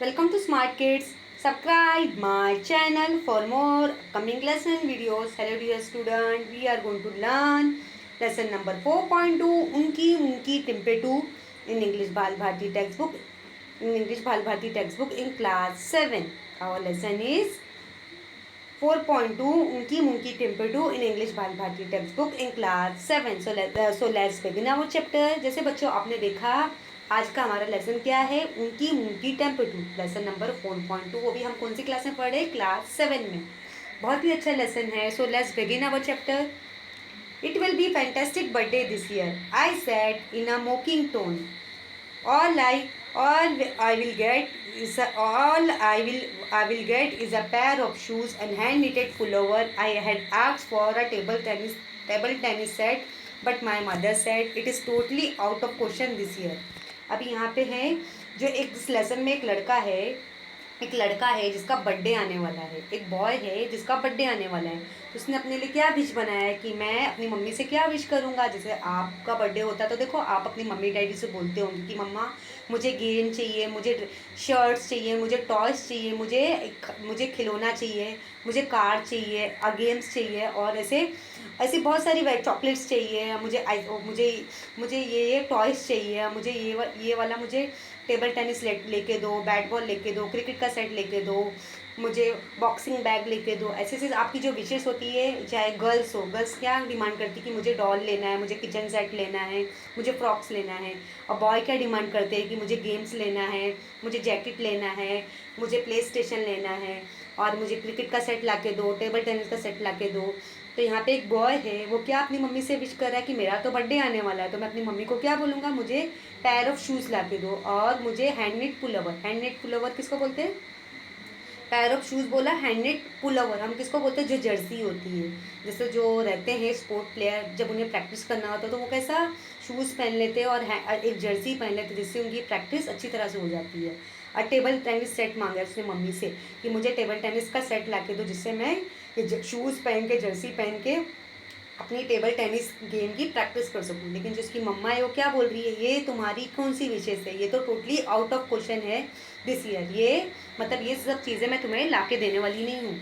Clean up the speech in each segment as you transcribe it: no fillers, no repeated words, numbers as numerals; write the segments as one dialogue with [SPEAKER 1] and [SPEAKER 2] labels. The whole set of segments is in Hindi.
[SPEAKER 1] Welcome to Smart Kids. Subscribe my channel for more coming lesson videos. Hello dear student, we are going to learn lesson number 4.2 Unki Munki Timpetu in English Bal Bharti textbook. In English Bal Bharti textbook in class 7. Our lesson is 4.2 Unki Munki Timpetu in English Bal Bharti textbook in class 7. So let's begin our chapter. जैसे बच्चों आपने देखा आज का हमारा लेसन क्या है, उनकी मुंकी टेम्पेटू, लेसन नंबर 4.2। वो भी हम कौन सी क्लास में पढ़े, क्लास 7 में। बहुत ही अच्छा लेसन है। So let's begin our chapter. It will be fantastic birthday this year, I said in a mocking tone. all I will get is a pair of shoes and hand knitted pullover. I had asked for a table tennis set, but my mother said it is totally out of question this year. अभी यहाँ पे है जो एक इस लेसन में एक लड़का है जिसका बर्थडे आने वाला है, एक बॉय है जिसका बर्थडे आने वाला है। तो उसने अपने लिए क्या विश बनाया है कि मैं अपनी मम्मी से क्या विश करूँगा। जैसे आपका बर्थडे होता तो देखो आप अपनी मम्मी डैडी से बोलते होंगे कि मम्मा मुझे गेम चाहिए, मुझे शर्ट्स चाहिए, मुझे टॉयस चाहिए, मुझे खिलौना चाहिए, मुझे कार चाहिए, गेम्स चाहिए, और ऐसी बहुत सारी चॉकलेट्स चाहिए, मुझे ये टॉयस चाहिए, मुझे ये वाला मुझे टेबल टेनिस लेके दो, बैट बॉल लेके दो, क्रिकेट का सेट लेके दो, मुझे बॉक्सिंग बैग लेके दो। ऐसे आपकी जो विशेष होती है, चाहे गर्ल्स हो, गर्ल्स क्या डिमांड करती है कि मुझे डॉल लेना है, मुझे किचन सेट लेना है, मुझे फ्रॉक्स लेना है। और बॉय क्या डिमांड करते हैं कि मुझे गेम्स लेना है, मुझे जैकेट लेना है, मुझे प्ले स्टेशन लेना है, और मुझे क्रिकेट का सेट ला के दो, टेबल टेनिस का सेट ला के दो। तो यहाँ पे एक बॉय है, वो क्या अपनी मम्मी से विश कर रहा है कि मेरा तो बर्थडे आने वाला है, तो मैं अपनी मम्मी को क्या बोलूँगा, मुझे पैर ऑफ शूज़ ला के दो, और मुझे हैंडमेड पुलओवर किसको बोलते हैं, पैर ऑफ शूज़ बोला, हैंडमेड पुलओवर हम किसको बोलते हैं, जो जर्सी होती है। जैसे जो रहते हैं स्पोर्ट प्लेयर, जब उन्हें प्रैक्टिस करना होता है तो वो कैसा शूज़ पहन लेते हैं और एक जर्सी पहन लेते हैं, जिससे उनकी प्रैक्टिस अच्छी तरह से हो जाती है। और टेबल टेनिस सेट मांगा है उसने मम्मी से कि मुझे टेबल टेनिस का सेट ला के दो, जिससे मैं शूज़ पहन के, जर्सी पहन के अपनी टेबल टेनिस गेम की प्रैक्टिस कर सकूँ। लेकिन जो उसकी मम्मा है वो क्या बोल रही है, ये तुम्हारी कौन सी विशेष है, ये तो टोटली आउट ऑफ क्वेश्चन है दिस ईयर। ये सब चीज़ें मैं तुम्हें ला के देने वाली नहीं हूँ।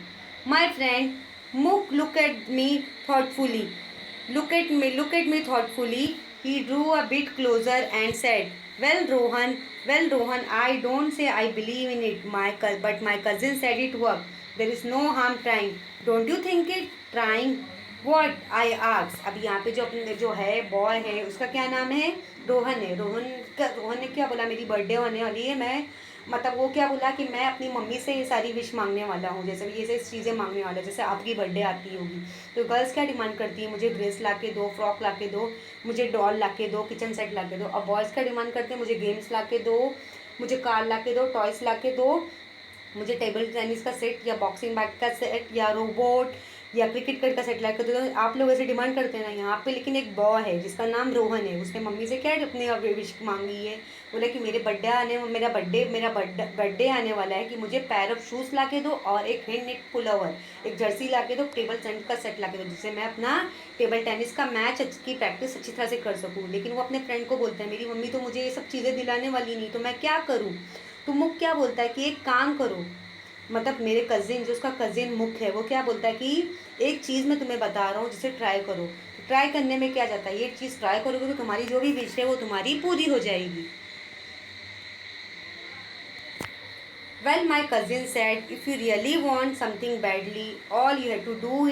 [SPEAKER 1] माई फ्रेंड मुक look at me thoughtfully he drew a bit closer and said, well Rohan, I don't say I believe in it, but my cousin said it worked. There is no harm trying. Don't you think it trying? What? I asked. अब यहाँ पे जो है बॉय है, उसका क्या नाम है, रोहन है। रोहन ने क्या बोला, मेरी बर्थडे होने वाली है, मैं मतलब वो क्या बोला कि मैं अपनी मम्मी से ये सारी विश मांगने वाला हूँ, जैसे ये चीज़ें मांगने वाला, जैसे आपकी बर्थडे आती होगी तो गर्ल्स क्या डिमांड करती है, मुझे ड्रेस ला के दो, फ्रॉक ला के दो, मुझे डॉल ला के दो, किचन सेट ला के दो। और बॉयज़ क्या डिमांड करते हैं, मुझे गेम्स ला के दो, मुझे कार ला के दो, टॉयस ला के दो, मुझे टेबल टेनिस का सेट या बॉक्सिंग बैग का सेट या रोबोट या क्रिकेट का सेट ला के दो। आप लोग ऐसे डिमांड करते हैं ना यहाँ पे। लेकिन एक बॉय है जिसका नाम रोहन है, उसने मम्मी से क्या अपनी विश मांगी है, बोला कि मेरा बर्थडे आने वाला है कि मुझे पैर ऑफ शूज़ ला के दो और एक हैंड नेट पुलओवर, एक जर्सी ला के दो, टेबल टेनिस का सेट ला के दो, जिससे मैं अपना टेबल टेनिस का मैच की प्रैक्टिस अच्छी तरह से कर सकूँ। लेकिन वो अपने फ्रेंड को बोलता है, मेरी मम्मी तो मुझे ये सब चीज़ें दिलाने वाली नहीं, तो मैं क्या करूँ। तो मुख क्या बोलता है कि एक काम करो, मतलब मेरे कज़िन, जो उसका कज़िन मुख है, वो क्या बोलता है कि एक चीज़ मैं तुम्हें बता रहा हूँ जिसे ट्राई करो। तो ट्राई करने में क्या जाता है, ये चीज़ ट्राई करोगे तो तुम्हारी जो भी विश है वो तुम्हारी पूरी हो जाएगी। Well, my cousin said, if you really want something badly, all you have to do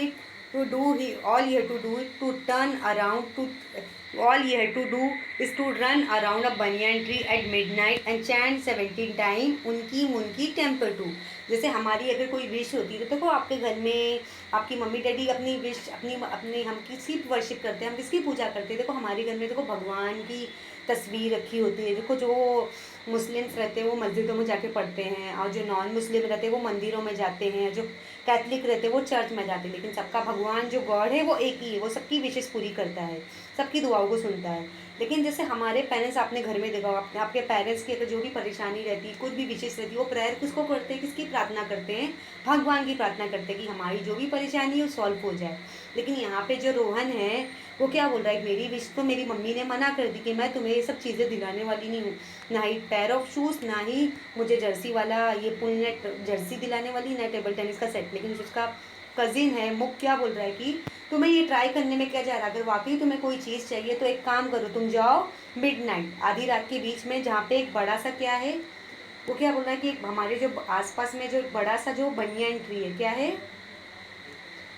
[SPEAKER 1] is to run around a banyan tree at midnight and chant 17 times उनकी मुनकी टेम्पेटू। जैसे हमारी अगर कोई विश होती है तो देखो आपके घर में आपकी मम्मी डैडी अपनी विश अपनी हम किसकी वर्शिप करते हैं, हम किसकी पूजा करते हैं। देखो हमारे घर में देखो भगवान की तस्वीर रखी होती है। देखो जो मुस्लिम्स रहते हैं वो मस्जिदों में जाके पढ़ते हैं, और जो नॉन मुस्लिम रहते हैं वो मंदिरों में जाते हैं। जो कैथलिक रहते वो चर्च में जाते, लेकिन सबका भगवान जो गॉड है वो एक ही है, वो सबकी विशेष पूरी करता है, सबकी दुआओं को सुनता है। लेकिन जैसे हमारे पेरेंट्स, आपने घर में देखा होगा, आपके पेरेंट्स की अगर जो भी परेशानी रहती है, कुछ भी विशेष रहती है, वो प्रेयर किसको करते हैं, किसकी प्रार्थना करते हैं, भगवान की प्रार्थना करते हैं कि हमारी जो भी परेशानी है वो सॉल्व हो जाए। लेकिन यहाँ पे जो रोहन है वो क्या बोल रहा है, मेरी विश तो मेरी मम्मी ने मना कर दी कि मैं तुम्हें ये सब चीज़ें दिलाने वाली नहीं हूँ, ना ही पेयर ऑफ शूज़, ना ही मुझे जर्सी वाला ये फुल नेट जर्सी दिलाने वाली, ना टेबल टेनिस का सेट। लेकिन उसका कजिन है मुक क्या बोल रहा है कि तुम्हें ये ट्राई करने में क्या जा रहा है, अगर वाकई तुम्हें कोई चीज़ चाहिए तो एक काम करो, तुम जाओ मिडनाइट, आधी रात के बीच में, जहाँ पे एक बड़ा सा क्या है, वो क्या बोल रहा है कि हमारे जो आसपास में जो बड़ा सा जो बनियान ट्री है, क्या है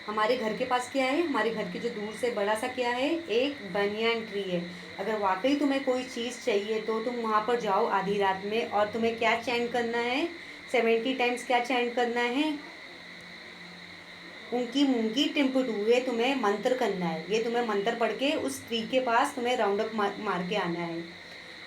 [SPEAKER 1] हमारे घर के पास, क्या है हमारे घर के जो दूर से बड़ा सा क्या है, एक बनियान ट्री है। अगर वाकई तुम्हें कोई चीज़ चाहिए तो तुम वहाँ पर जाओ आधी रात में, और तुम्हें क्या चैंट करना है, 70 टाइम्स क्या चैंट करना है, उनकी मुंकी टिम्पटू, ये तुम्हें मंत्र करना है, ये तुम्हें मंत्र पढ़ के उस ट्री के पास तुम्हें राउंड अप मार के आना है।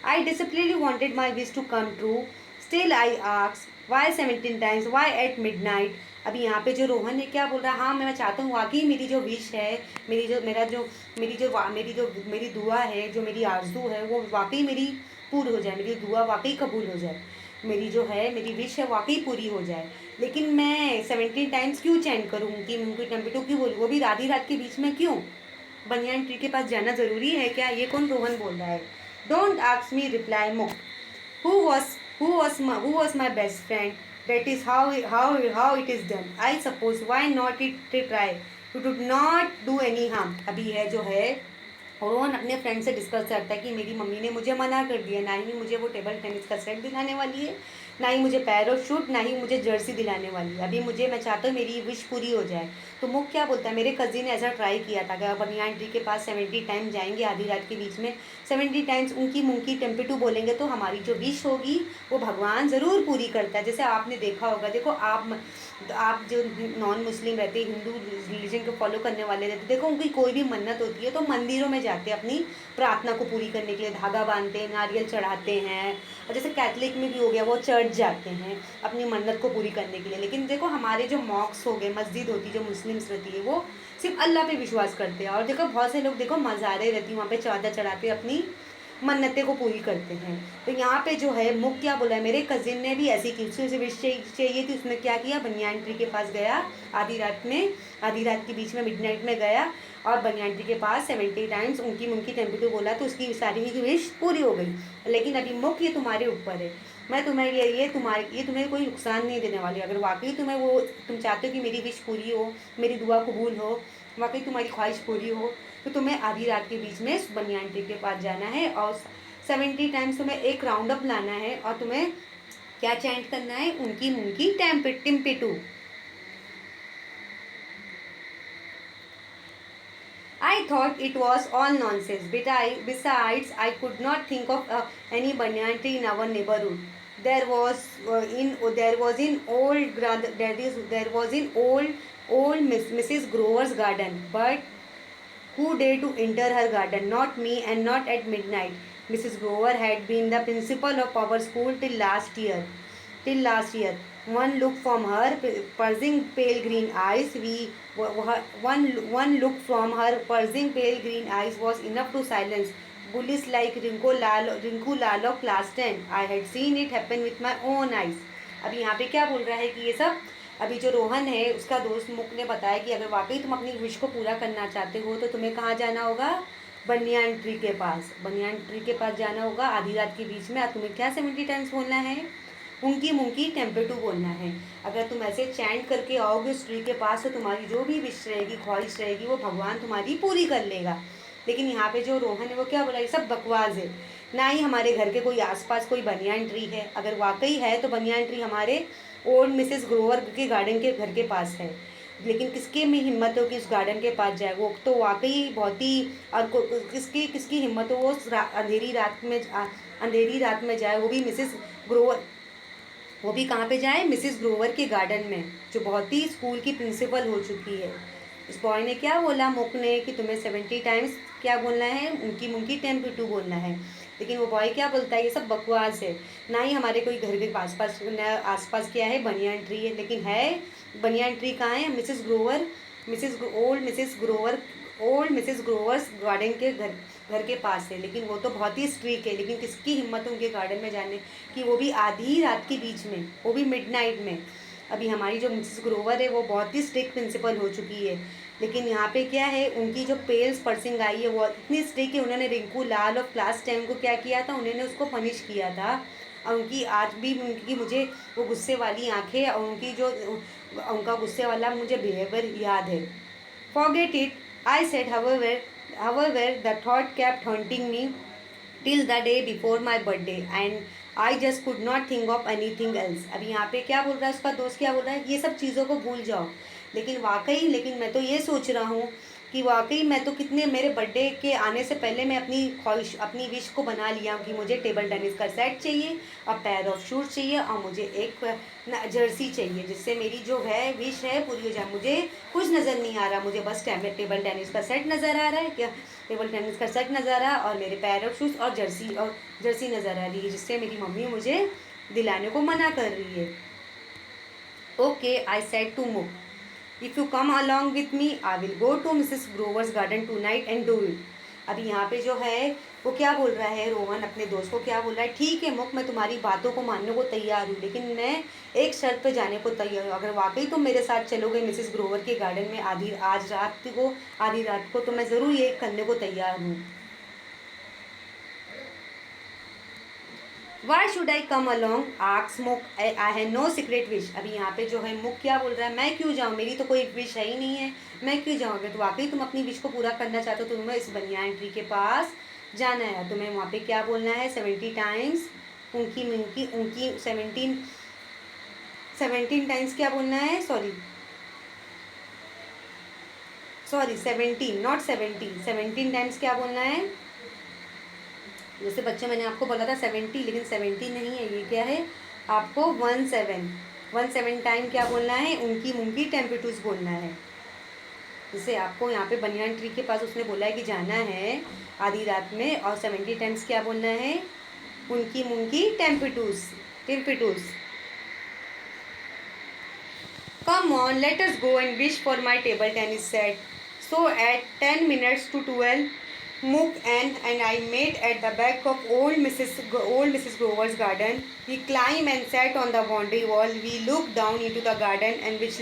[SPEAKER 1] I desperately wanted my wish to come true, still I ask why 17 times, why at midnight. अभी यहाँ पे जो रोहन है क्या बोल रहा है, हाँ मैं चाहता हूँ वाकई मेरी जो विश है, मेरी जो मेरा जो मेरी दुआ है, जो मेरी आरजू है वो वाकई मेरी पूरी हो जाए, मेरी दुआ वाकई कबूल हो जाए, मेरी जो है मेरी विश है वाकई पूरी हो जाए। लेकिन मैं 17 टाइम्स क्यों चैंट करूँ कि मुमकिन टम्पिटू क्यों बोलूँ, वो भी आधी रात के बीच में क्यों, बनियान ट्री के पास जाना ज़रूरी है क्या, ये कौन रोहन बोल रहा है। डोंट आस्क मी, रिप्लाई मुक, who was my best friend, that is how it is done, I suppose, why not it try, you did not do any harm। अभी है जो है रोहन अपने फ्रेंड से डिस्कस करता है कि मेरी मम्मी ने मुझे मना कर दिया, ना ही मुझे वो टेबल टेनिस का सेट दिलाने वाली है, ना ही मुझे पैराशूट, ना ही मुझे जर्सी दिलाने वाली है। अभी मैं चाहता हूँ मेरी विश पूरी हो जाए। तो मुख क्या बोलता है, मेरे कज़िन ने ऐसा ट्राई किया था कि बनियान ट्री के पास 70 टाइम जाएंगे आधी रात के बीच में, 70 टाइम्स उनकी मुंकी टेम्पेटू बोलेंगे तो हमारी जो विश होगी वो भगवान ज़रूर पूरी करता है। जैसे आपने देखा होगा, देखो आप जो नॉन मुस्लिम रहते, हिंदू रिलीजन को फॉलो करने वाले रहते, देखो उनकी कोई भी मन्नत होती है तो मंदिरों में जाते हैं अपनी प्रार्थना को पूरी करने के लिए, धागा बांधते हैं, नारियल चढ़ाते हैं। और जैसे कैथलिक में भी हो गया, वो चर्च जाते हैं अपनी मन्नत को पूरी करने के लिए। लेकिन देखो हमारे जो मॉक्स हो गए, मस्जिद होती है जो मुस्लिम्स रहती है, वो सिर्फ अल्लाह पे विश्वास करते हैं। और देखो बहुत से लोग देखो मज़ारें रहती हैं, वहाँ पे चादर चढ़ाते अपनी मन्नतें को पूरी करते हैं। तो यहाँ पे जो है मुख क्या बोला है, मेरे कजिन ने भी ऐसी की, उसे विश चाहिए थी, उसने क्या किया, बनियान ट्री के पास गया आधी रात में, आधी रात के बीच में मिडनाइट में गया और बनियान ट्री के पास 70 टाइम्स उनकी मुंकी टेम्पेटू बोला तो उसकी सारी की विश पूरी हो गई। लेकिन अभी मुख ये तुम्हारे ऊपर है, मैं तुम्हें ये तुम्हें कोई नुकसान नहीं देने वाली। अगर वाकई तुम्हें वो तुम चाहते हो कि मेरी विश पूरी हो, मेरी दुआ कबूल हो, वाकई तुम्हारी ख्वाहिश पूरी हो, तो तुम्हें आधी रात के बीच में बनियान ट्री के पास जाना है और 70 टाइम्स तुम्हें एक राउंड अप लाना है और तुम्हें क्या चैंट करना है, उनकी मुंकी टिम्पेटू। I thought it was all nonsense, but besides, I could not think of any banyan tree in our neighborhood. There was in old Mrs. Grover's garden, but who dared to enter her garden? Not me, and not at midnight. Mrs. Grover had been the principal of our school till last year. One look from her pursing pale green eyes, one look from her pursing pale green eyes was enough to silence bullies like Rinku Lal of class 10. I had seen it happen with my own eyes. अभी यहाँ पे क्या बोल रहा है कि ये सब, अभी जो रोहन है उसका दोस्त मुक ने बताया कि अगर वाकई तुम अपनी विश को पूरा करना चाहते हो तो तुम्हें कहाँ जाना होगा, बनियान ट्री के पास, बनियान ट्री के पास जाना होगा आधी रात के बीच में। और तुम्हें क्या 70 टाइम्स बोलना है, उनकी मुंकी टेम्पेटू बोलना है। अगर तुम ऐसे चैंट करके आओगे उस ट्री के पास तो तुम्हारी जो भी विश रहेगी, ख्वाहिश रहेगी, वो भगवान तुम्हारी पूरी कर लेगा। लेकिन यहाँ पे जो रोहन है वो क्या बोला, ये सब बकवास है, ना ही हमारे घर के कोई आसपास कोई बनियान ट्री है। अगर वाकई है तो बनियान ट्री हमारे ओल्ड मिसेस ग्रोवर के गार्डन के घर के पास है। लेकिन किसके में हिम्मत हो कि उस गार्डन के पास जाए, वो तो वाकई बहुत ही, और किसकी हिम्मत हो वो अंधेरी रात में जाए, वो भी मिसेस ग्रोवर, वो भी कहाँ पे जाए, मिसेस ग्रोवर के गार्डन में, जो बहुत ही स्कूल की प्रिंसिपल हो चुकी है। इस बॉय ने क्या बोला मुक ने कि तुम्हें 70 टाइम्स क्या बोलना है, उनकी मुंकी टेम्पेटू बोलना है। लेकिन वो बॉय क्या बोलता है, ये सब बकवास है। ना ही हमारे कोई घर के आसपास आसपास क्या है, बनियान ट्री है, लेकिन है बनियान ट्री कहाँ है, ओल्ड मिसेस ग्रोवर्स गार्डन के घर के पास है। लेकिन वो तो बहुत ही स्ट्रिक्ट है, लेकिन किसकी हिम्मत उनके गार्डन में जाने की, वो भी आधी रात के बीच में, वो भी मिडनाइट में। अभी हमारी जो मिसेस ग्रोवर है वो बहुत ही स्ट्रिक्ट प्रिंसिपल हो चुकी है, लेकिन यहाँ पे क्या है, उनकी जो पेल्स पर्सिंग आई है वो इतनी स्ट्रिक्ट है। उन्होंने रिंकू लाल और क्लास 10 को क्या किया था, उन्होंने उसको पनिश किया था। और उनकी आज भी उनकी मुझे वो गुस्से वाली आंखें और उनकी जो उनका गुस्से वाला मुझे बिहेवियर याद है। Forget it, I said, however, the thought kept haunting me till the day before my birthday and I just could not think of anything else। अभी यहाँ पे क्या बोल रहा है उसका दोस्त, क्या बोल रहा है, ये सब चीज़ों को भूल जाओ। लेकिन मैं तो ये सोच रहा हूँ कि वाकई मैं तो कितने, मेरे बर्थडे के आने से पहले मैं अपनी ख्वाहिश, अपनी विश को बना लिया हूँ कि मुझे टेबल टेनिस का सेट चाहिए और पेयर ऑफ शूज़ चाहिए और मुझे एक जर्सी चाहिए, जिससे मेरी जो है विश है पूरी हो जाए। मुझे कुछ नज़र नहीं आ रहा, मुझे बस टेबल टेनिस का सेट नज़र आ रहा है, क्या टेबल टेनिस का सेट नज़र आ रहा है और मेरे पेयर ऑफ शूज़ और जर्सी नज़र आ रही है, जिससे मेरी मम्मी मुझे दिलाने को मना कर रही है। Okay, I said to Mook, if you come along with me I will go to Mrs Grover's garden tonight and do it. अभी यहाँ पे जो है वो क्या बोल रहा है, रोहन अपने दोस्त को क्या बोल रहा है, ठीक है मुक, मैं तुम्हारी बातों को मानने को तैयार हूँ, लेकिन मैं एक शर्त पे जाने को तैयार हूँ। अगर वाकई तुम मेरे साथ चलोगे मिसेस ग्रोवर के गार्डन में आधी रात को, तो मैं ज़रूर ये करने को तैयार हूँ। Why should I come along, आक्स मुक, I have no secret wish. अभी यहाँ पे जो है मुक क्या बोल रहा है, मैं क्यों जाऊँ, मेरी तो कोई विश है ही नहीं है, मैं क्यों जाऊँ। अगर तो वाकई तुम अपनी विश को पूरा करना चाहते हो तो तुम्हें इस बनियान ट्री के पास जाना है। तुम्हें वहाँ पे क्या बोलना है, 70 टाइम्स उनकी 17 टाइम्स क्या बोलना है, सॉरी 17 नॉट 17 टाइम्स क्या बोलना है। जैसे बच्चे मैंने आपको बोला था 70, लेकिन 70 नहीं है, ये क्या है, आपको 17 टाइम क्या बोलना है, उनकी मुंकी टेम्पेटूस बोलना है। जैसे आपको यहाँ पे बनियान ट्री के पास उसने बोला है कि जाना है आधी रात में, और 70 टाइम्स क्या बोलना है, उनकी मुंकी टेम्पेटूस। Come on, let us go and wish for my table tennis set. So at 10 minutes to 12, Mook and I met at the back of old Mrs. Grover's garden. We climbed and sat on the boundary wall. We looked down into the garden, and which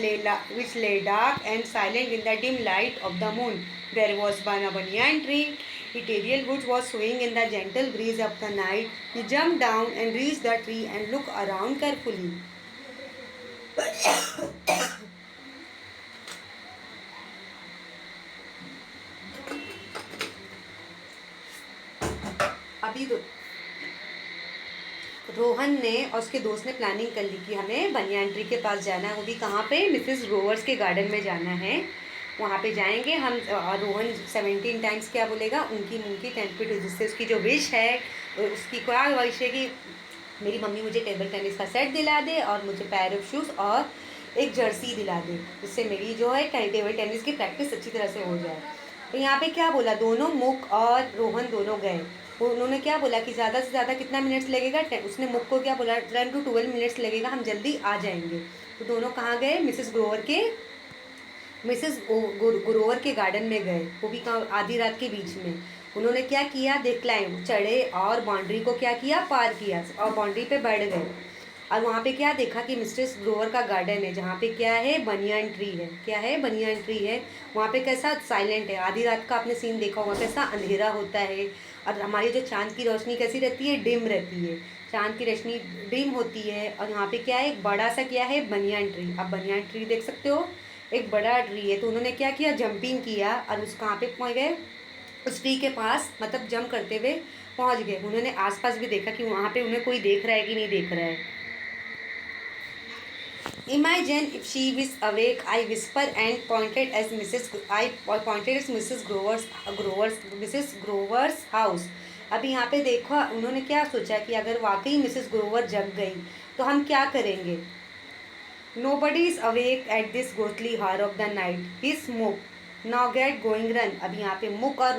[SPEAKER 1] lay dark and silent in the dim light of the moon. There was a banyan tree. Its aerial woods was swaying in the gentle breeze of the night. We jumped down and reached the tree and looked around carefully. अभी रोहन ने और उसके दोस्त ने प्लानिंग कर ली कि हमें बनियान ट्री के पास जाना है, वो भी कहाँ पे, मिसेस ग्रोवर्स के गार्डन में जाना है। वहाँ पे जाएंगे हम, और रोहन 17 टाइम्स क्या बोलेगा, उनकी मुंकी टेम्पेटूस, जिससे उसकी जो विश है, उसकी क्या विश है कि मेरी मम्मी मुझे टेबल टेनिस का सेट दिला दे और मुझे पेयर ऑफ शूज़ और एक जर्सी दिला दे, जिससे मेरी जो है टेबल टेनिस की प्रैक्टिस अच्छी तरह से हो जाए। तो यहाँ पे क्या बोला, दोनों मुक और रोहन दोनों गए। उन्होंने क्या बोला कि ज़्यादा से ज़्यादा कितना मिनट्स लगेगा, उसने मुक को क्या बोला, 10 to 12 मिनट्स लगेगा, हम जल्दी आ जाएंगे। तो दोनों कहाँ गए, ग्रोवर के गार्डन में गए, वो भी आधी रात के बीच में। उन्होंने क्या किया, क्लाइम चढ़े और बाउंड्री को क्या किया, पार किया और बाउंड्री पे बैठ गए। और वहाँ पे क्या देखा कि मिस्ट्रेस ग्रोवर का गार्डन है, जहाँ पे क्या है, बनियान ट्री है। क्या है, बनियान ट्री है। वहाँ पे कैसा साइलेंट है, आधी रात का आपने सीन देखा होगा, कैसा अंधेरा होता है। और हमारी जो चांद की रोशनी कैसी रहती है, डिम रहती है, चांद की रोशनी डिम होती है। और यहाँ पे क्या है, एक बड़ा सा क्या है, बनियान ट्री। आप बनियान ट्री देख सकते हो, एक बड़ा ट्री है। तो उन्होंने क्या किया, जंपिंग किया और उस कहाँ पे पहुँच गए, उस ट्री के पास, मतलब जंप करते हुए पहुँच गए। उन्होंने आसपास भी देखा कि वहाँ पे उन्हें कोई देख रहा है कि नहीं देख रहा है। Imagine if she was awake, I whispered and pointed as Mrs. Grover's house. अभी यहाँ पे देखो, उन्होंने क्या सोचा कि अगर वाकई मिसेस ग्रोवर जग गई तो हम क्या करेंगे। Nobody is awake at this ghostly hour of the night. He smoke. Now get going run. अब यहाँ पे मुक और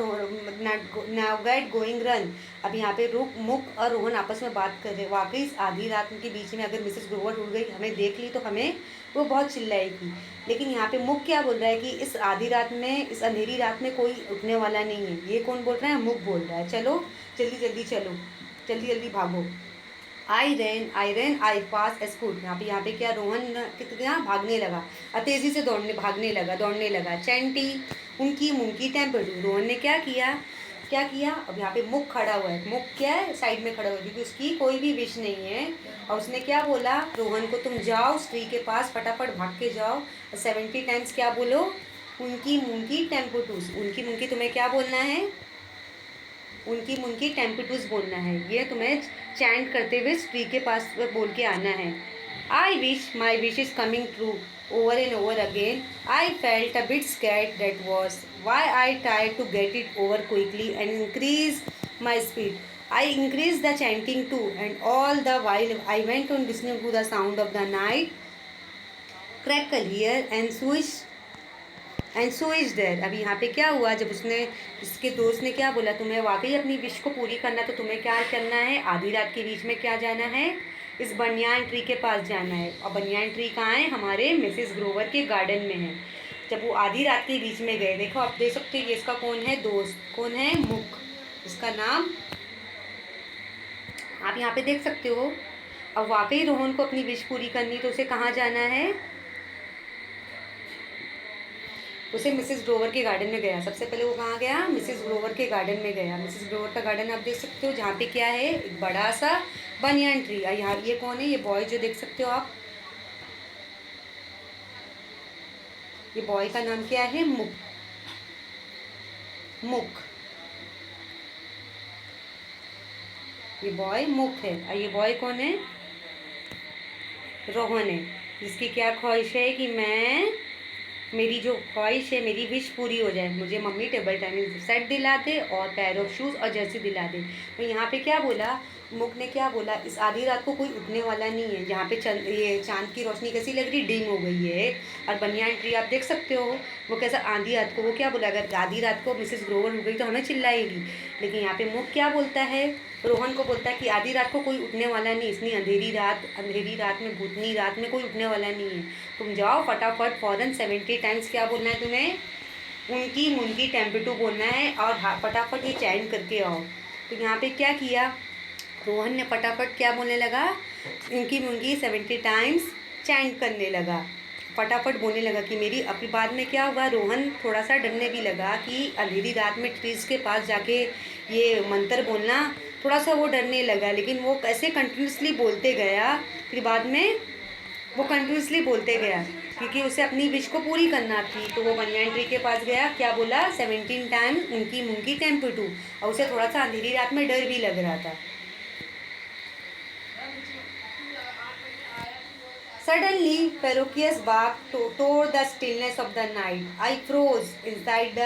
[SPEAKER 1] नाउ गेट गोइंग रन। अब यहाँ पे मुक और रोहन आपस में बात कर रहे। वाकई इस आधी रात के बीच में अगर मिसेस ग्रोवर उठ गई, हमें देख ली तो हमें वो बहुत चिल्लाएगी। लेकिन यहाँ पे मुक क्या बोल रहा है कि इस आधी रात में, इस अंधेरी रात में कोई उठने वाला नहीं है। ये कौन बोल रहा है? मुक बोल रहा है। चलो जल्दी जल्दी चलो, जल्दी जल्दी भागो। आई पास एस्कूट। यहाँ पे क्या, रोहन कितना भागने लगा, तेजी से भागने लगा, दौड़ने लगा। चैंटी उनकी मुंकी टेम्पल। रोहन ने क्या किया, क्या किया? अब यहाँ पे मुक खड़ा हुआ है। मुक क्या है? साइड में खड़ा हुआ है, क्योंकि उसकी कोई भी विश नहीं है। और उसने क्या बोला रोहन को, तुम जाओ उस ट्री के पास, फटाफट भाग के जाओ, 70 टाइम्स क्या बोलो, उनकी मुंकी टेम्पटूस। उनकी मुंकी तुम्हें क्या बोलना है? उनकी मुंकी टेम्पटूस बोलना है। ये तुम्हें चैंट करते हुए ट्री के पास बोल के आना है। I wish my wish is coming true over and over again. I felt a bit scared, that was why I tried to get it over quickly and increase my speed. I increased the chanting too, and all the while I went on listening to the sound of the night crackle here and swish and so is there. अभी यहाँ पे क्या हुआ, जब उसने, इसके दोस्त ने क्या बोला, तुम्हें वाकई अपनी विश को पूरी करना तो तुम्हें क्या करना है? आधी रात के बीच में क्या जाना है? इस बनियान ट्री के पास जाना है। और बनियान ट्री कहाँ है? हमारे मिसेस ग्रोवर के गार्डन में है। जब वो आधी रात के बीच में गए, देखो आप देख सकते हो ये इसका कौन है? दोस्त। कौन है? मुक। इसका नाम आप यहाँ पे देख सकते हो। अब वाकई रोहन को अपनी विश पूरी करनी, तो उसे कहाँ जाना है? उसे मिसेस ग्रोवर के गार्डन में गया। सबसे पहले वो कहाँ गया? मिसेस ग्रोवर के गार्डन में गया। मिसेस ग्रोवर का गार्डन आप देख सकते हो, जहाँ पे क्या है? एक बड़ा सा बनियान ट्री। यहाँ ये कौन है? ये बॉय जो देख सकते हो आप, ये बॉय का नाम क्या है? मुक। मुक, ये बॉय मुक है। और ये बॉय कौन है? रोहन है, जिसकी क्या ख्वाहिश है कि मेरी जो ख्वाहिश है, मेरी विश पूरी हो जाए, मुझे मम्मी टेबल टेनिस सेट दिला दे और पैर ऑफ शूज़ और जर्सी दिला दे। तो यहाँ पे क्या बोला मुक ने? क्या बोला? इस आधी रात को कोई उठने वाला नहीं है। यहाँ पे ये चांद की रोशनी कैसी लग रही? डिम हो गई है। और बनियान ट्री आप देख सकते हो वो कैसा आधी रात को, वो क्या बोला, अगर आधी रात को मिसेस ग्रोवर उठ गई तो हमें चिल्लाएगी। लेकिन यहाँ पे मुक क्या बोलता है? रोहन को बोलता है कि आधी रात को कोई उठने वाला नहीं, इसलिए अंधेरी रात में, भूतनी रात में कोई उठने वाला नहीं है। तुम जाओ फटाफट फौरन 70 टाइम्स क्या बोलना है तुम्हें? उनकी मुनकी टेम्पटू बोलना है और फटाफट ये चैंट करके आओ। तो यहाँ पे क्या किया रोहन ने? फटाफट क्या बोलने लगा? उनकी मुनकी 70 टाइम्स चैंट करने लगा, फटाफट बोलने लगा कि मेरी। अपनी बाद में क्या हुआ, रोहन थोड़ा सा डरने भी लगा कि अंधेरी रात में ट्रीज़ के पास जाके ये मंत्र बोलना, थोड़ा सा वो डरने लगा। लेकिन वो कैसे कंटिन्यूसली बोलते गया, फिर बाद में वो कंटिन्यूसली बोलते गया, क्योंकि उसे अपनी विश को पूरी करना थी। तो वो बनियान ट्री के पास गया, क्या बोला? 17 टाइम्स उनकी मुंकी टेम्पटू। और उसे थोड़ा सा अंधेरी रात में डर भी लग रहा था। Suddenly, ferocious bark tore the stillness of the night. I froze inside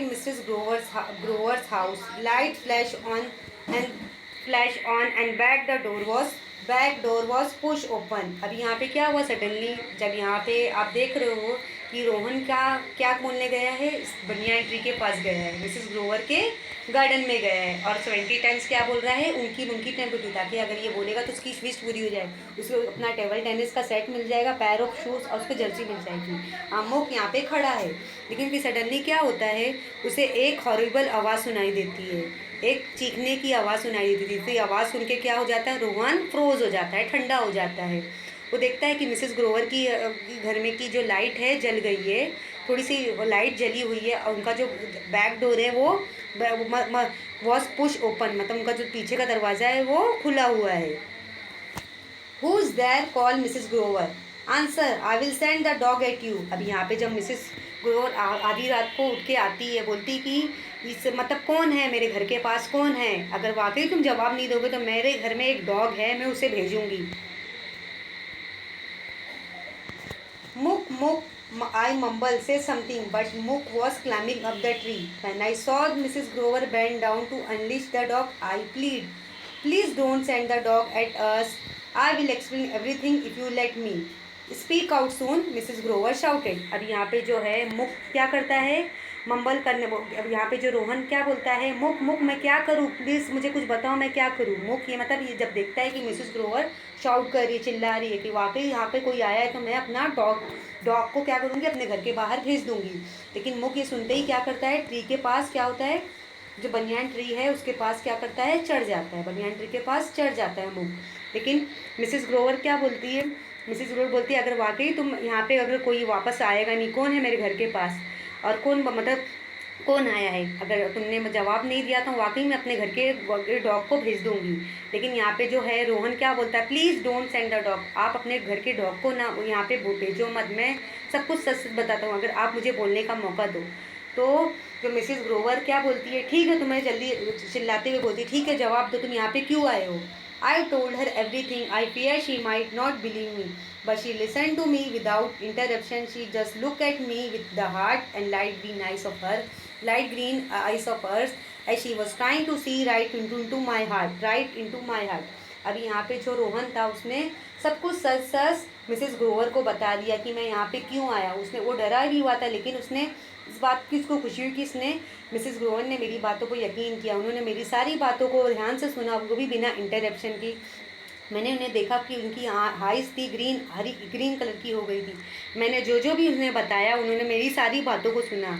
[SPEAKER 1] Mrs. Grover's house. Light flash on, and back door was pushed open. अभी यहाँ पे क्या हुआ? सडनली जब यहाँ पे आप देख रहे हो कि रोहन का क्या बोलने गया है? इस बनियान ट्री के पास गया है, मिसेस ग्रोवर के गार्डन में गया है, और 70 टाइम्स क्या बोल रहा है? उनकी टेम्पटू, ताकि अगर ये बोलेगा तो उसकी विश पूरी हो जाए, उसको अपना टेबल टेनिस का सेट मिल जाएगा, पैर ऑफ शूज़ और उसको जर्सी मिल जाएगी। अमुक यहाँ पे खड़ा है, लेकिन फिर सडनली क्या होता है? उसे एक हॉरिबल आवाज़ सुनाई देती है, एक चीखने की आवाज़ सुनाई देती थी। तो आवाज़ सुन के क्या हो जाता है? रोहन फ्रोज हो जाता है, ठंडा हो जाता है। वो देखता है कि मिसेस ग्रोवर की घर में की जो लाइट है जल गई है, थोड़ी सी लाइट जली हुई है, और उनका जो बैक डोर है वो वॉज पुश ओपन, मतलब उनका जो पीछे का दरवाज़ा है वो खुला हुआ है। Who is there? Call Mrs Grover. Answer, I will send the dog at you. अभी यहाँ पे जब मिसेस ग्रोवर आधी रात को उठ के आती है, बोलती कि इस मतलब कौन है मेरे घर के पास, कौन है? अगर वाकई तुम जवाब नहीं दोगे तो मेरे घर में एक डॉग है, मैं उसे भेजूंगी। Mook, I mumbled, say something, but Mook was climbing up the tree. When I saw Mrs. Grover bend down to unleash the dog, I plead, please don't send the dog at us. I will explain everything if you let me. Speak out soon Mrs Grover shouted. अब यहाँ पे जो है मुक क्या करता है, मम्बल करने। अब यहाँ पे जो रोहन क्या बोलता है, मुक मुक मैं क्या करूँ, प्लीज़ मुझे कुछ बताओ मैं क्या करूँ। मुक ये मतलब ये जब देखता है कि मिसेस ग्रोवर शाउट कर रही है, चिल्ला रही है कि वाकई यहाँ पे कोई आया है, तो मैं अपना डॉग डॉग को क्या करूँगी, अपने घर के बाहर भेज दूँगी। लेकिन मुक ये सुनते ही क्या करता है, ट्री के पास क्या होता है, जो बनियान ट्री है उसके पास क्या करता है, चढ़ जाता है, बनियान ट्री के पास चढ़ जाता है मुक। लेकिन मिसेस ग्रोवर क्या बोलती है, मिसेस ग्रोवर बोलती है अगर वाकई तुम यहाँ पे अगर कोई वापस आएगा नहीं, कौन है मेरे घर के पास और कौन मतलब कौन आया है, अगर तुमने जवाब नहीं दिया तो वाकई मैं अपने घर के डॉग को भेज दूंगी। लेकिन यहाँ पे जो है रोहन क्या बोलता है, please don't send the dog, आप अपने घर के डॉग को ना यहाँ पे भेजो मत, मैं सब कुछ सच सच बताता हूँ अगर आप मुझे बोलने का मौका दो। तो जो मिसेस ग्रोवर क्या बोलती है, ठीक है, तुम्हें जल्दी चिल्लाते हुए बोलती है, ठीक है जवाब दो, तुम यहाँ पे क्यों आए हो। I told her everything, I fear she might not believe me, but she listened to me without interruption. She just looked at me with the heart and light green eyes of hers, as she was trying to see right into my heart, right into my heart. अभी यहाँ पे जो रोहन था उसने सब कुछ सच सच मिसेस ग्रोवर को बता दिया कि मैं यहाँ पे क्यों आया। उसने वो डरा भी हुआ था, लेकिन उसने इस बात की उसको खुशी हुई कि इसने मिसेस ग्रोवर ने मेरी बातों को यकीन किया, उन्होंने मेरी सारी बातों को ध्यान से सुना, वो भी बिना इंटरप्शन की। मैंने उन्हें देखा कि उनकी आइज़ थी ग्रीन कलर की हो गई थी। मैंने जो जो भी उन्हें बताया उन्होंने मेरी सारी बातों को सुना।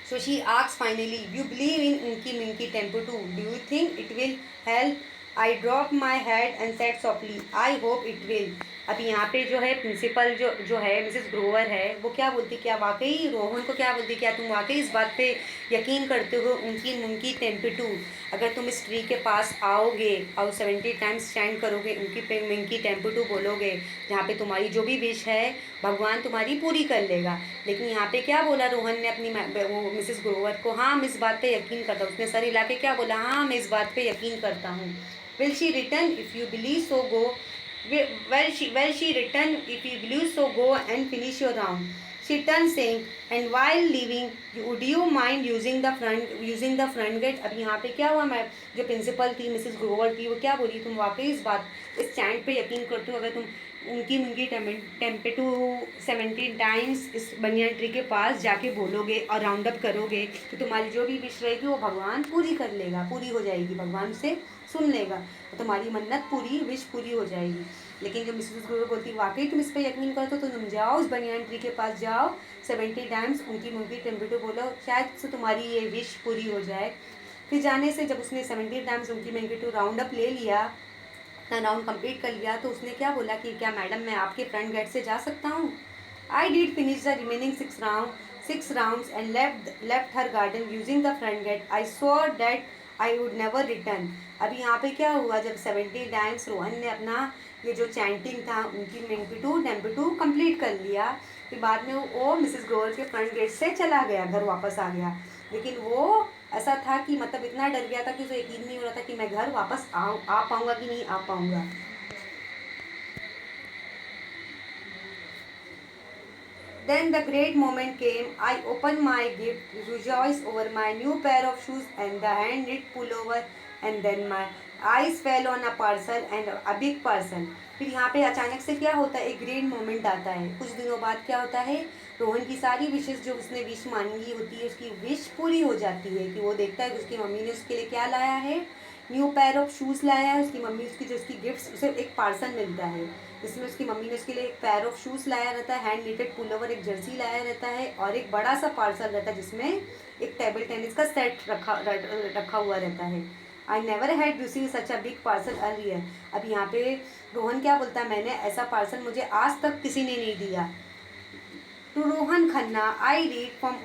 [SPEAKER 1] So she asks finally, "You believe in Unky Minky temple too? Do you think it will help?" I dropped my head and said softly, "I hope it will." अभी यहाँ पे जो है प्रिंसिपल जो है मिसेस ग्रोवर है, वो क्या बोलती, क्या वाकई रोहन को क्या बोलती, क्या तुम वाकई इस बात पे यकीन करते हो उनकी मुंकी टेम्पेटू, अगर तुम इस ट्री के पास आओगे और 70 टाइम्स स्टैंड करोगे, उनकी मिंकी टेम्पेटू बोलोगे, जहाँ पे तुम्हारी जो भी विश है भगवान तुम्हारी पूरी कर लेगा। लेकिन यहाँ पे क्या बोला रोहन ने अपनी वो मिसेस ग्रोवर को, हाँ मैं इस बात पे यकीन करता हूँ। उसने सर हिला के क्या बोला, हाँ मैं इस बात पे यकीन करता हूँ। Will she return if you believe so go, well she returned, if you believe so go and finish your round. She turned saying, and while leaving, would you mind using the front gate. अब यहाँ पे क्या हुआ, मैं जो प्रिंसिपल थी मिसेस ग्रोवर थी वो क्या बोली, तुम वाकई इस चैंट पे यकीन करते हो, अगर तुम उनकी टेम्पेटू 17 टाइम्स इस बनियान ट्री के पास जाके बोलोगे और राउंड अप करोगे तो तुम्हारी जो भी विश रहेगी वो भगवान पूरी कर लेगा, पूरी हो जाएगी, भगवान उसे सुन लेगा और तुम्हारी मन्नत पूरी, विश पूरी हो जाएगी। लेकिन जो मिसेस ग्रोवर बोलती, वाकई तुम इस पर यकीन करते हो तो तुम जाओ उस बनियान ट्री के पास, जाओ 70 टाइम्स उनकी टेम्पेटू बोलो, शायद से तुम्हारी ये विश पूरी हो जाए। फिर जाने से जब उसने 70 टाइम्स उनकी टेम्पेटू राउंड अप ले लिया, अपना राउंड कंप्लीट कर लिया, तो उसने क्या बोला कि क्या मैडम मैं आपके फ्रंट गेट से जा सकता हूँ। I did finish the remaining 6 rounds and left her garden using the front gate. I swore that I would never return. अभी यहाँ पे क्या हुआ, जब 70 टाइम्स रोहन ने अपना ये जो चैंटिंग था उनकी टेम्पेटू कंप्लीट कर लिया, फिर बाद में वो मिसेस ग्रोवर के फ्रंट गेट से चला गया, घर वापस आ गया। लेकिन वो ऐसा था कि मतलब इतना डर गया था कि उसे यकीन नहीं हो रहा था कि मैं घर वापस आ पाऊँगा कि नहीं आ पाऊँगा। Then the great moment came. I opened my gift, rejoiced over my new pair of shoes and the hand-knit pullover, and then my eyes fell on a parcel and a big parcel. फिर यहाँ पे अचानक से क्या होता है, एक ग्रेट मोमेंट आता है। कुछ दिनों बाद क्या होता है, रोहन की सारी विशेष जो उसने विश मांगी होती है उसकी विश पूरी हो जाती है कि वो देखता है कि उसकी मम्मी ने उसके लिए क्या लाया है, न्यू पेयर ऑफ शूज़ लाया है। उसकी मम्मी उसकी जो उसकी गिफ्ट, उसे एक पार्सल मिलता है जिसमें उसकी मम्मी ने उसके लिए एक पेयर ऑफ शूज़ लाया रहता है, हैंड निटेड पुलोवर, एक जर्सी लाया रहता है और एक बड़ा सा पार्सल रहता है जिसमें एक टेबल टेनिस का सेट रखा हुआ रहता है। I never had receive such a big parcel earlier. अब यहाँ पे रोहन क्या बोलता है, मैंने ऐसा पार्सल मुझे आज तक किसी ने नहीं दिया। To Rohan Khanna, I read from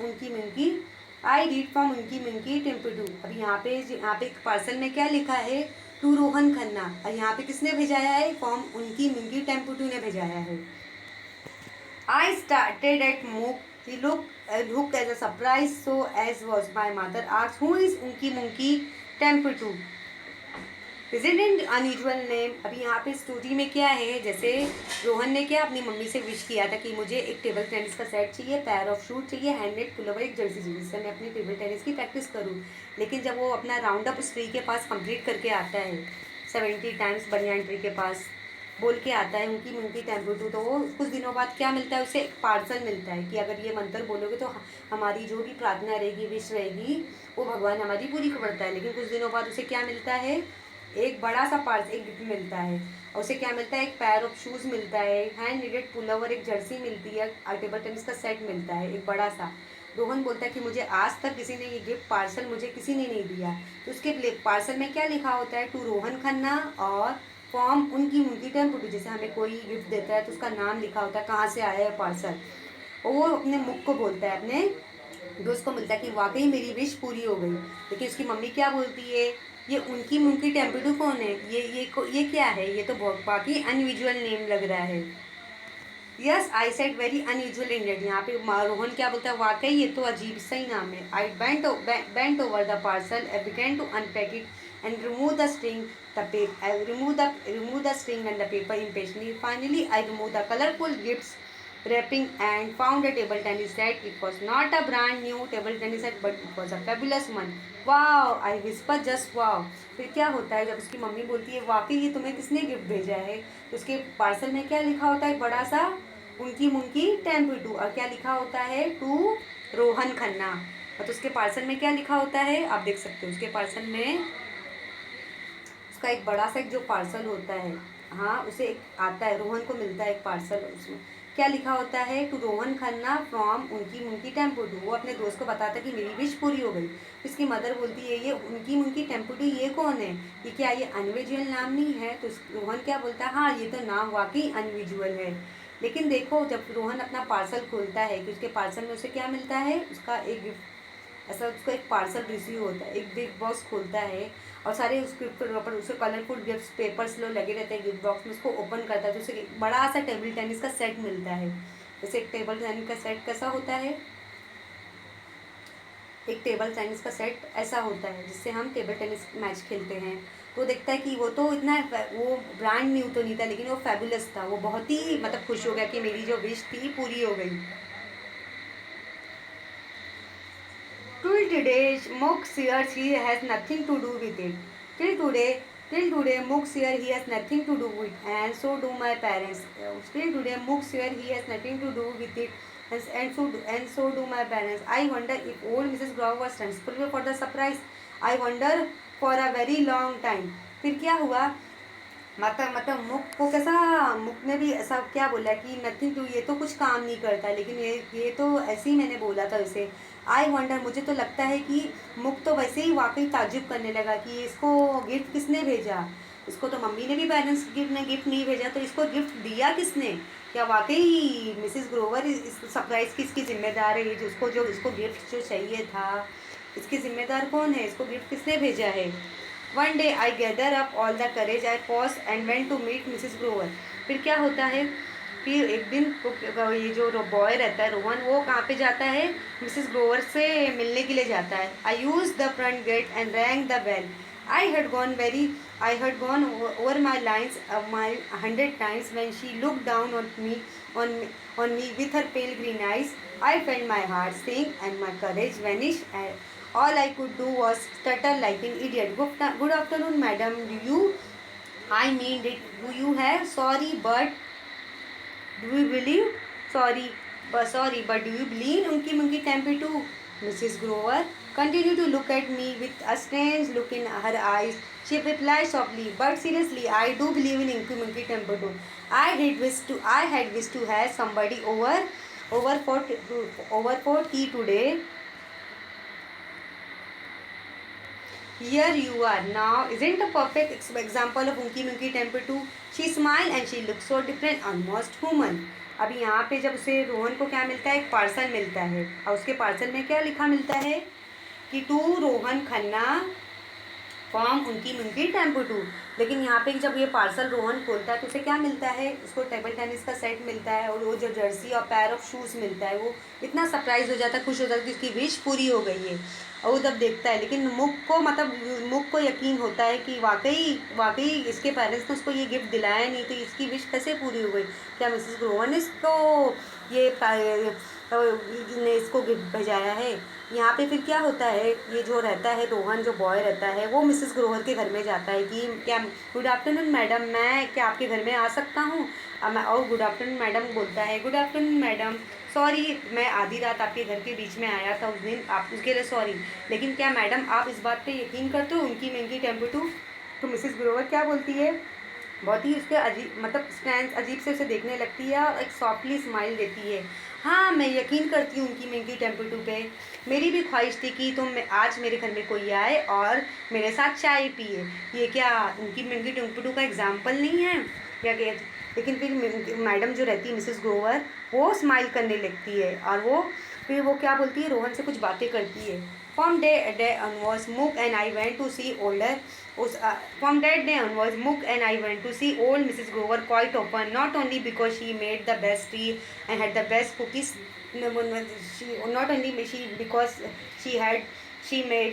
[SPEAKER 1] उनकी मिंकी टेम्पेटू। अब यहाँ पे पार्सल में क्या लिखा है, टू रोहन खन्ना, और यहाँ पे किसने भेजाया है, फ्रॉम उनकी मिंकी टेम्पेटू ने भेजाया है। आई स्टार्टेड एट मूक, he looked as a surprise, so as was my mother asked, who is unki munki tempetu? Isn't it unusual name? अभी यहाँ पे स्टोरी में क्या है, जैसे रोहन ने क्या अपनी मम्मी से विश किया था कि मुझे एक टेबल टेनिस का सेट चाहिए, पेयर ऑफ शूज चाहिए, हैंडमेड पुलोवर, एक जर्सी चाहिए जिससे मैं अपनी टेबल टेनिस की प्रैक्टिस करूँ। लेकिन जब वो अपना राउंड अप उस ट्री के पास कंप्लीट करके आता है 70 टाइम्स बनियान ट्री के पास, बोल के आता है उनकी मुंकी टेम्पो। तो वो कुछ दिनों बाद क्या मिलता है, उसे पार्सल मिलता है कि अगर ये मंत्र बोलोगे तो हमारी जो भी प्रार्थना रहेगी, विश रहेगी, वो भगवान हमारी पूरी करता है। लेकिन कुछ दिनों बाद उसे क्या मिलता है, एक बड़ा सा पार्सल, एक गिफ्ट मिलता है। और उसे क्या मिलता है, एक पैर ऑफ शूज़ मिलता है, हैंड नीडेड पुलोवर, एक जर्सी मिलती है, टेबल टेनिस का सेट मिलता है, एक बड़ा सा। रोहन बोलता है कि मुझे आज तक किसी ने ये गिफ्ट पार्सल मुझे किसी ने नहीं दिया। तो उसके पार्सल में क्या लिखा होता है, टू रोहन खन्ना, और फॉर्म उनकी मुंकी टेम्पुटू। जैसे हमें कोई गिफ्ट देता है तो उसका नाम लिखा होता है, कहाँ से आया है पार्सल। और वो अपने मुख को बोलता है, अपने दोस्त को मिलता है कि वाकई मेरी विश पूरी हो गई। लेकिन उसकी मम्मी क्या बोलती है, ये उनकी मुंकी टेम्पुटू कौन है, ये क्या है, ये तो बहुत बाकी अनयूजुअल नेम लग रहा है। Yes I said very unusual Indian. यहाँ पे रोहन क्या बोलता है, वाकई ये तो अजीब सा ही नाम है। I bent over the parcel, I began to unpack it and remove the string, the paper. I remove the string and the paper impatiently. Finally, I removed the colorful gifts wrapping and found a table tennis set. It was not a brand new table tennis set, but it was a fabulous one. Wow! I whispered just wow. फिर क्या होता है जब उसकी मम्मी बोलती है वाकई ये तुम्हें किसने गिफ्ट भेजा है, तो उसके पार्सल में क्या लिखा होता है, बड़ा सा उनकी मुंकी टेम्पू। और क्या लिखा होता है, टू रोहन खन्ना। और तो उसके पार्सल में क्या लिखा होता है, आप देख सकते हो उसके पार्सल में उसका एक बड़ा सा एक जो पार्सल होता है, हाँ उसे एक आता है, रोहन को मिलता है एक पार्सल। उसमें क्या लिखा होता है, टू रोहन खन्ना फ्रॉम उनकी मुंकी टेम्पोटू। वो अपने दोस्त को बताता है कि मेरी विश पूरी हो गई। इसकी मदर बोलती है ये उनकी मुंकी टेम्पोटू ये कौन है, ये क्या ये अनविजुअल नाम नहीं है। तो रोहन क्या बोलता है, हाँ ये तो नाम वाकई अनविजुअल है। लेकिन देखो जब रोहन अपना पार्सल खोलता है कि उसके पार्सल में उसे क्या मिलता है, उसका एक गिफ्ट, ऐसा उसको एक पार्सल रिसीव होता है, एक बिग बॉक्स खोलता है और सारे उसके ऊपर उसके कलरफुल गिफ्ट पेपर्स लोग लगे रहते हैं गिफ्ट बॉक्स में। उसको ओपन करता है तो उसे एक बड़ा सा टेबल टेनिस का सेट मिलता है। जैसे एक टेबल टेनिस का सेट कैसा होता है, एक टेबल टेनिस का सेट ऐसा होता है जिससे हम टेबल टेनिस मैच खेलते हैं। तो देखता है कि वो तो इतना वो ब्रांड न्यू तो नहीं था, लेकिन वो फैबुलस था। वो बहुत ही मतलब खुश हो गया कि मेरी जो विश थी पूरी हो गई। Till today, Mook says he has nothing to do with it. Till today, Mook says he has nothing to do with it, and so do my parents. Till today, Mook says he has nothing to do with it, and so do my parents. I wonder if old Mrs. Grove was responsible for the surprise. I wonder for a very long time. फिर क्या हुआ, मतलब मुख को कैसा, मुख ने भी ऐसा क्या बोला कि नथिंग टू, ये तो कुछ काम नहीं करता, लेकिन ये तो ऐसे ही मैंने बोला था उसे। आई वंडर, मुझे तो लगता है कि मुख तो वैसे ही वाकई ताज्जुब करने लगा कि इसको गिफ्ट किसने भेजा। इसको तो मम्मी ने भी पेरेंट्स गिफ्ट ने गिफ्ट नहीं भेजा, तो इसको गिफ्ट दिया किसने। क्या वाकई मिसेस ग्रोवर इस सरप्राइज़ की इसकी जिम्मेदार है, जिसको जो इसको गिफ्ट जो चाहिए था, इसकी जिम्मेदार कौन है, इसको गिफ्ट किसने भेजा है। One day I gather up all the courage, I pause and went to meet Mrs Grover. फिर क्या होता है, फिर एक दिन ये जो बॉय रहता है रोहन, वो कहाँ पे जाता है, मिसिस ग्रोवर से मिलने के लिए जाता है। I use the front gate and rang the bell. I had gone over my lines my 100 times when she looked down on me with her pale green eyes. I felt my heart sink and my courage vanish. All I could do was stutter like an idiot. Good afternoon, madam. I mean it. Do you have? Sorry, but do you believe? Sorry, but do you believe in Unky Monkey Tempe too? Mrs. Grover continued to look at me with a strange look in her eyes. She replied softly, but seriously, I do believe in Inky Monkey Tempe too. I had wished to have somebody over for tea today. Here you are now. Isn't a perfect example of Unky Monkey Temper too? She smiled and she looked so different, almost human. अभी यहाँ पे जब उसे रोहन को क्या मिलता है, एक पार्सल मिलता है, और उसके पार्सल में क्या लिखा मिलता है कि टू रोहन खन्ना फॉर्म उनकी मुंकी टेम्पो टू। लेकिन यहाँ पे जब ये पार्सल रोहन खोलता है तो उसे क्या मिलता है, उसको टेबल टेनिस का सेट मिलता है और वो जो जर्सी और पैर ऑफ शूज़ मिलता है। वो इतना सरप्राइज़ हो जाता है, खुश हो जाता है कि उसकी विश पूरी हो गई है। और वो जब देखता है, लेकिन मुख को यकीन होता है कि वाकई इसके पेरेंट्स ने उसको ये गिफ्ट दिलाया नहीं, तो इसकी विश कैसे पूरी हो गई। क्या मिसेस ग्रोवर ने इसको ये ने इसको गिफ्ट भेजाया है। यहाँ पे फिर क्या होता है, ये जो रहता है रोहन, जो बॉय रहता है, वो मिसेस ग्रोवर के घर में जाता है कि क्या गुड आफ्टरनून मैडम, मैं क्या आपके घर में आ सकता हूँ। और गुड आफ्टरनून मैडम बोलता है, गुड आफ्टरनून मैडम, सॉरी मैं आधी रात आपके घर के बीच में आया था उस दिन, आप उसके लिए सॉरी, लेकिन क्या मैडम आप इस बात पे यकीन करते हो उनकी महंगी टेम्पो तो मिसेस ग्रोवर क्या बोलती है, बहुत ही उसके अजीब मतलब स्टैंड अजीब से उसे देखने लगती है और एक सॉफ्टली स्माइल देती है। हाँ मैं यकीन करती हूँ उनकी महंगी टेम्पो पे, मेरी भी ख्वाहिश थी कि तुम आज मेरे घर में कोई आए और मेरे साथ चाय पिए। ये क्या उनकी महंगी टेम्पो का एग्जाम्पल नहीं है क्या लेकिन फिर मैडम जो रहती है मिसेस ग्रोवर, वो स्माइल करने लगती है और फिर वो क्या बोलती है, रोहन से कुछ बातें करती है। From day onwards Mook and I went to see older from that day onwards, Mook and I went to see old Mrs. Grover quite often, not only because she made the best tea and had the best cookies, not only because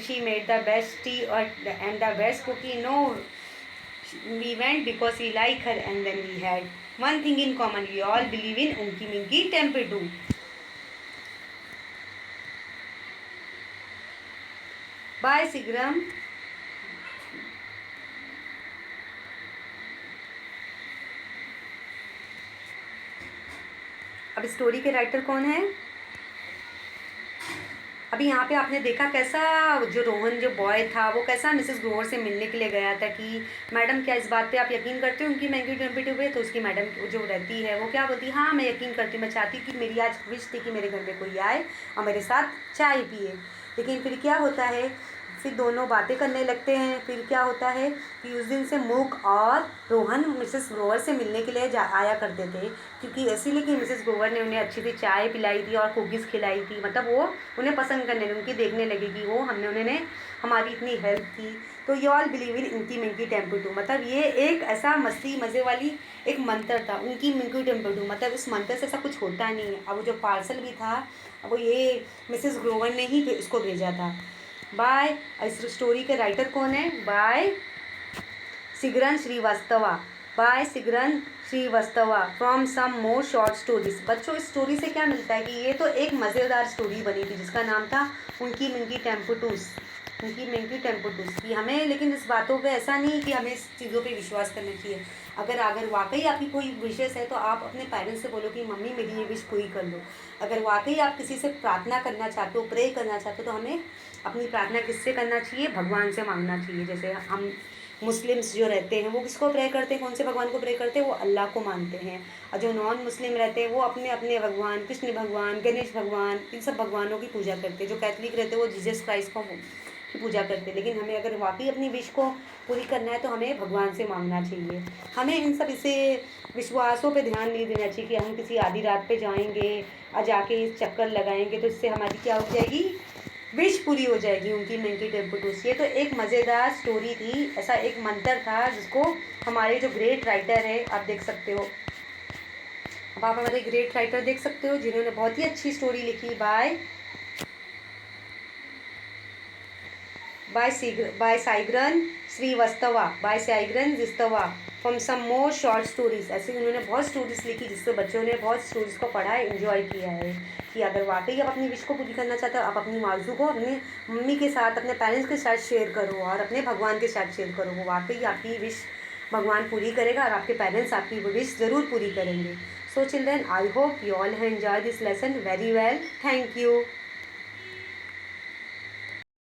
[SPEAKER 1] she made the best tea and the best cookie. No, we went because we like her, and then we had one thing in common. We all believe in Unki Minky Tempedu. Bye, Sigram. अब स्टोरी के राइटर कौन है? अभी यहाँ पे आपने देखा कैसा जो रोहन जो बॉय था वो कैसा मिसेस ग्रोवर से मिलने के लिए गया था कि मैडम क्या इस बात पे आप यकीन करते हो उनकी महंगी टेम्परेचर पे, तो उसकी मैडम जो रहती है वो क्या बोलती है, हाँ मैं यकीन करती हूँ, मैं चाहती हूँ कि मेरी आज विश थी कि मेरे घर में कोई आए और मेरे साथ चाय पिए। लेकिन फिर क्या होता है, फिर दोनों बातें करने लगते हैं। फिर क्या होता है कि उस दिन से मूक और रोहन मिसेस ग्रोवर से मिलने के लिए आया करते थे, क्योंकि इसीलिए कि मिसेस ग्रोवर ने उन्हें अच्छी सी चाय पिलाई थी और कुकीज़ खिलाई थी, मतलब वो उन्हें पसंद करने उनकी देखने लगी कि वो उन्होंने हमारी इतनी हेल्प की। तो यू ऑल बिलीव इन इनकी मिंकी टेम्पो, मतलब ये एक ऐसा मस्ती मज़े वाली एक मंत्र था, उनकी मिंकी टेम्पो, मतलब इस मंत्र से ऐसा कुछ होता नहीं है। अब वो जो पार्सल भी था वो ये मिसेस ग्रोवर ने ही इसको भेजा था। बाय, इस स्टोरी के राइटर कौन है? By Sigrun Srivastava, by Sigrun Srivastava from some more short stories. बच्चों इस स्टोरी से क्या मिलता है कि ये तो एक मज़ेदार स्टोरी बनी थी जिसका नाम था उनकी मिंकी टेम्पोटूस, उनकी मिंकी टेम्पोटूस की। हमें लेकिन इस बातों पे ऐसा नहीं कि हमें इस चीज़ों पे विश्वास करना चाहिए। अगर वाकई आपकी कोई विशेष है तो आप अपने पेरेंट्स से बोलो कि मम्मी मेरी ये विश पूरी कर लो। अगर वाकई आप किसी से प्रार्थना करना चाहते हो, प्रे करना चाहते हो, तो हमें अपनी प्रार्थना किससे करना चाहिए? भगवान से मांगना चाहिए। जैसे हम मुस्लिम्स जो रहते हैं वो किसको प्रे करते हैं, कौन से भगवान को प्रे करते हैं? वो अल्लाह को मानते हैं। और जो नॉन मुस्लिम रहते हैं वो अपने अपने भगवान, कृष्ण भगवान, गणेश भगवान, इन सब भगवानों की पूजा करते हैं। जो कैथलिक रहते हैं वो जीसस क्राइस्ट की पूजा करते हैं। लेकिन हमें अगर वाकई अपनी विश को पूरी करना है तो हमें भगवान से मांगना चाहिए। हमें इन सब इसे विश्वासों पे ध्यान नहीं देना चाहिए कि हम किसी आधी रात पे जाएंगे और जाके चक्कर लगाएंगे तो इससे हमारी क्या हो जाएगी, विश पूरी हो जाएगी उनकी मिंकी टेम्पोटूस। ये तो एक मज़ेदार स्टोरी थी, ऐसा एक मंत्र था जिसको हमारे जो ग्रेट राइटर है आप देख सकते हो। अब आप हमारे ग्रेट राइटर देख सकते हो जिन्होंने बहुत ही अच्छी स्टोरी लिखी। By Sigrun Srivastava, by Sigrun Srivastava from some more short stories. ऐसे उन्होंने बहुत स्टोरीज लिखी जिससे बच्चों ने बहुत स्टोरीज को पढ़ा है, एंजॉय किया है। कि अगर वाकई आप अपनी विश को पूरी करना चाहते हो, आप अपनी आरज़ू को अपने मम्मी के साथ, अपने पेरेंट्स के साथ शेयर करो और अपने भगवान के साथ शेयर करो। वो वाकई आपकी विश भगवान पूरी करेगा और आपके पेरेंट्स आपकी वो विश ज़रूर पूरी करेंगे। So children, I hope you all have enjoy this lesson very well. Thank you.